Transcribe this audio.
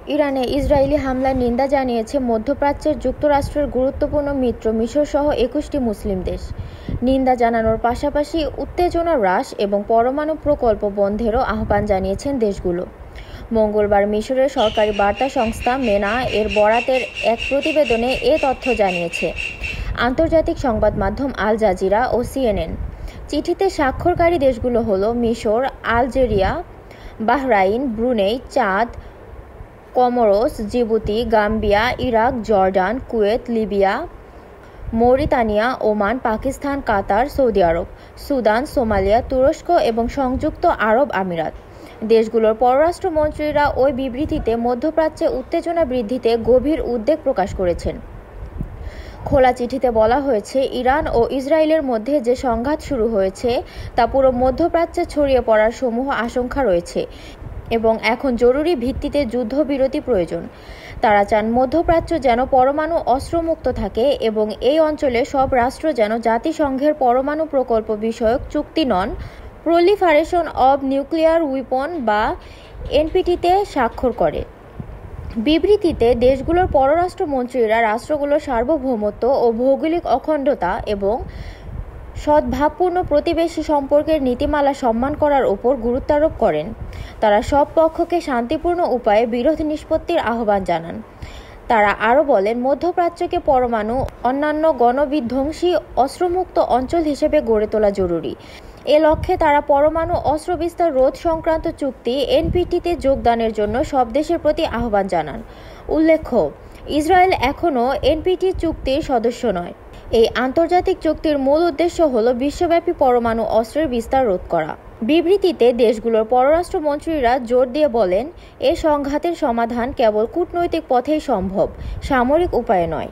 ইরানে ইসরায়েলি হামলার নিন্দা জানিয়েছে মধ্যপ্রাচ্যের যুক্তরাষ্ট্রের গুরুত্বপূর্ণ মিত্র মিশর সহ ২১টি মুসলিম দেশ। নিন্দা জানানোর পাশাপাশি উত্তেজনা হ্রাস এবং পরমাণু প্রকল্প বন্ধেরও আহ্বান জানিয়েছেন দেশগুলো। মঙ্গলবার মিশরের সরকারি বার্তা সংস্থা মেনা এর বরাতের এক প্রতিবেদনে এ তথ্য জানিয়েছে আন্তর্জাতিক সংবাদ মাধ্যম আল জাজিরা ও সিএনএন। চিঠিতে স্বাক্ষরকারী দেশগুলো হলো মিশর, Algeria, Bahrain, Brunei, Chad, Comoros, Djibouti, Gambia, Iraq, Jordan, Kuwait, Libya, Mauritania, Oman, Pakistan, Qatar, Saudi Arab, Sudan, Somalia, তুরস্ক এবং সংযুক্ত আরব আমিরাত। দেশগুলোর পররাষ্ট্রমন্ত্রীরা ওই বিবৃতিতে মধ্যপ্রাচ্যে উত্তেজনা বৃদ্ধিতে গভীর উদ্বেগ প্রকাশ করেছেন। খোলা চিঠিতে বলা হয়েছে, ইরান ও ইসরায়েলের মধ্যে যে সংঘাত শুরু হয়েছে তা পুরো মধ্যপ্রাচ্যে ছড়িয়ে পড়ার সমূহ আশঙ্কা রয়েছে এবং এখন জরুরি ভিত্তিতে যুদ্ধবিরতি প্রয়োজন। তারা চান মধ্যপ্রাচ্য যেন পরমাণু অস্ত্রমুক্ত থাকে এবং এই অঞ্চলে সব রাষ্ট্র যেন জাতিসংঘের পরমাণু প্রকল্প বিষয়ক চুক্তি নন প্রলিফারেশন অব নিউক্লিয়ার উইপন বা এনপিটিতে স্বাক্ষর করে। বিবৃতিতে দেশগুলোর পররাষ্ট্রমন্ত্রীরা রাষ্ট্রগুলোর সার্বভৌমত্ব ও ভৌগোলিক অখণ্ডতা এবং সদ্ভাবপূর্ণ প্রতিবেশী সম্পর্কের নীতিমালা সম্মান করার উপর গুরুত্বারোপ করেন। তারা সব পক্ষকে শান্তিপূর্ণ উপায়ে বিরোধ নিষ্পত্তির আহ্বান জানান। তারা আরও বলেন, মধ্যপ্রাচ্যকে পরমাণু অন্যান্য গণবিধ্বংসী অস্ত্রমুক্ত অঞ্চল হিসেবে গড়ে তোলা জরুরি। এ লক্ষ্যে তারা পরমাণু অস্ত্র বিস্তার রোধ সংক্রান্ত চুক্তি এনপিটিতে যোগদানের জন্য সব দেশের প্রতি আহ্বান জানান। উল্লেখ্য, ইসরায়েল এখনও এনপিটি চুক্তির সদস্য নয়। এই আন্তর্জাতিক চুক্তির মূল উদ্দেশ্য হল বিশ্বব্যাপী পরমাণু অস্ত্রের বিস্তার রোধ করা। বিবৃতিতে দেশগুলোর পররাষ্ট্রমন্ত্রীরা জোর দিয়ে বলেন, এ সংঘাতের সমাধান কেবল কূটনৈতিক পথেই সম্ভব, সামরিক উপায়ে নয়।